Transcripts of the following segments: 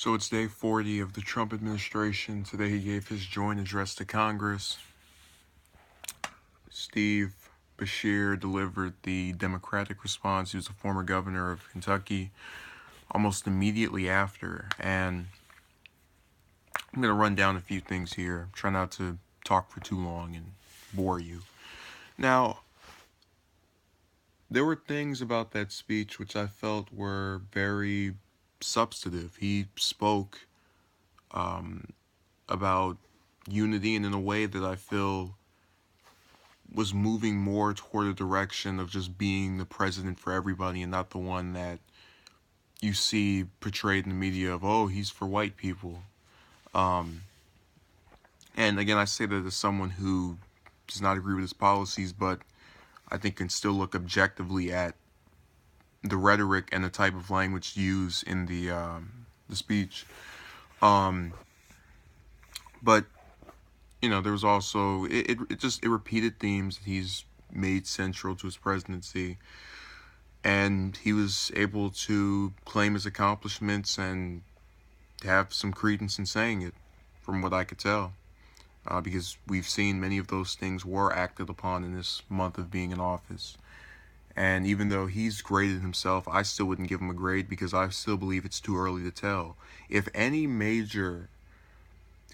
So it's day 40 of the Trump administration. Today he gave his joint address to Congress. Steve Beshear delivered the Democratic response. He was a former governor of Kentucky almost immediately after. And I'm going to run down a few things here. Try not to talk for too long and bore you. Now, there were things about that speech which I felt were very substantive. He spoke about unity and in a way that I feel was moving more toward a direction of just being the president for everybody and not the one that you see portrayed in the media of, oh, he's for white people. And again, I say that as someone who does not agree with his policies, but I think can still look objectively at the rhetoric and the type of language used in the speech. Um, but there was also it repeated themes that he's made central to his presidency, and he was able to claim his accomplishments and have some credence in saying it, from what I could tell, because we've seen many of those things were acted upon in this month of being in office. And even though he's graded himself, I still wouldn't give him a grade because I still believe it's too early to tell. If any major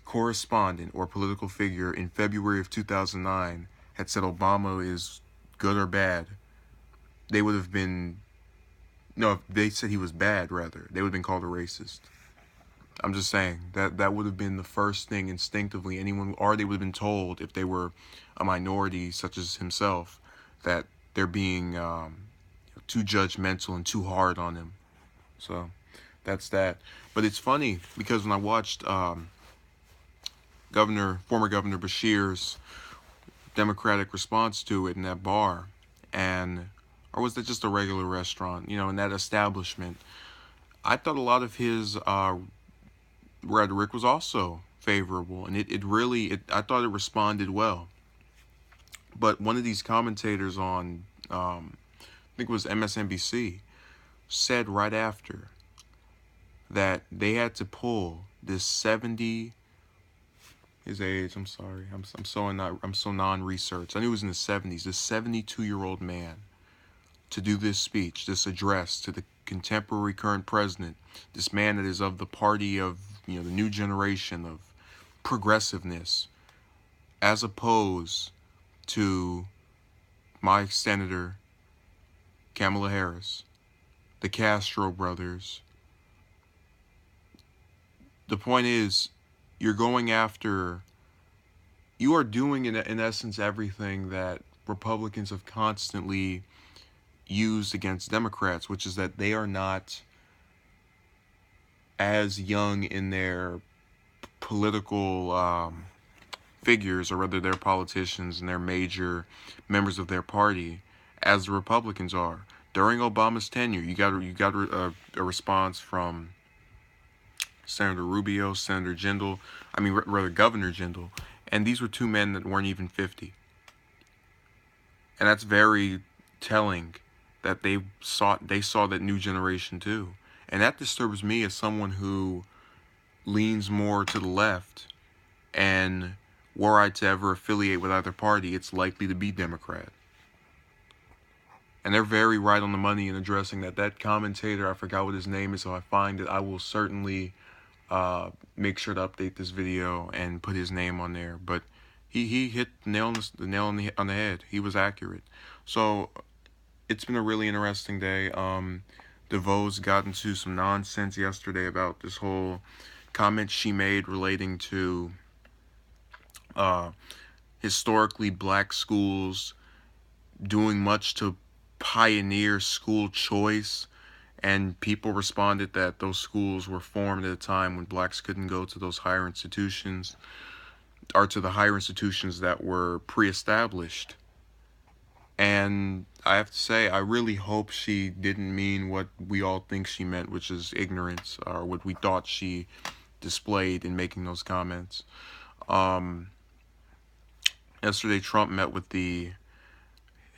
correspondent or political figure in February of 2009 had said Obama is good or bad, they would have been, no, if they said he was bad, rather, they would have been called a racist. I'm just saying that would have been the first thing instinctively anyone, or they would have been told if they were a minority such as himself, that they're being too judgmental and too hard on him. So that's that. But it's funny because when I watched former Governor Beshear's Democratic response to it in that bar, and or was that just a regular restaurant, in that establishment, I thought a lot of his rhetoric was also favorable, and I thought it responded well. But one of these commentators on, I think it was MSNBC, said right after that they had to pull this 70, his age, I'm sorry, I'm so non-research. I knew he was in the 70s. This 72-year-old man to do this speech, this address to the contemporary current president, this man that is of the party of, the new generation of progressiveness, as opposed to my senator, Kamala Harris, the Castro brothers. The point is, you are doing in essence everything that Republicans have constantly used against Democrats, which is that they are not as young in their political figures, or rather their politicians and their major members of their party, as the Republicans are. During Obama's tenure, you got a response from Senator Rubio, Senator Jindal, rather Governor Jindal, and these were two men that weren't even 50. And that's very telling that they saw that new generation too. And that disturbs me as someone who leans more to the left, and were I to ever affiliate with either party, it's likely to be Democrat. And they're very right on the money in addressing that. That commentator, I forgot what his name is, so I find it, I will certainly make sure to update this video and put his name on there. But he hit the nail on the head. He was accurate. So it's been a really interesting day. DeVos got into some nonsense yesterday about this whole comment she made relating to historically black schools doing much to pioneer school choice, and people responded that those schools were formed at a time when blacks couldn't go to those higher institutions, or to the higher institutions that were pre-established. And I have to say, I really hope she didn't mean what we all think she meant, which is ignorance, or what we thought she displayed in making those comments. Yesterday, Trump met with the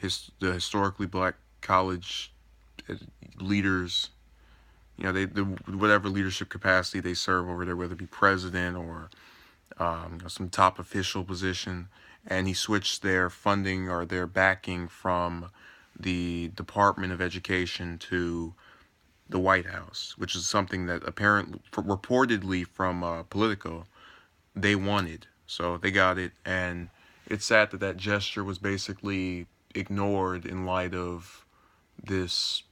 historically black college leaders, whatever leadership capacity they serve over there, whether it be president or some top official position, and he switched their funding or their backing from the Department of Education to the White House, which is something that reportedly from Politico, they wanted. So they got it, and it's sad that that gesture was basically ignored in light of this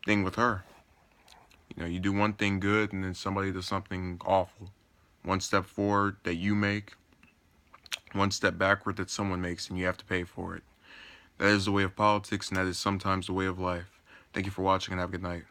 thing with her. You do one thing good, and then somebody does something awful. One step forward that you make, one step backward that someone makes, and you have to pay for it. That is the way of politics, and that is sometimes the way of life. Thank you for watching, and have a good night.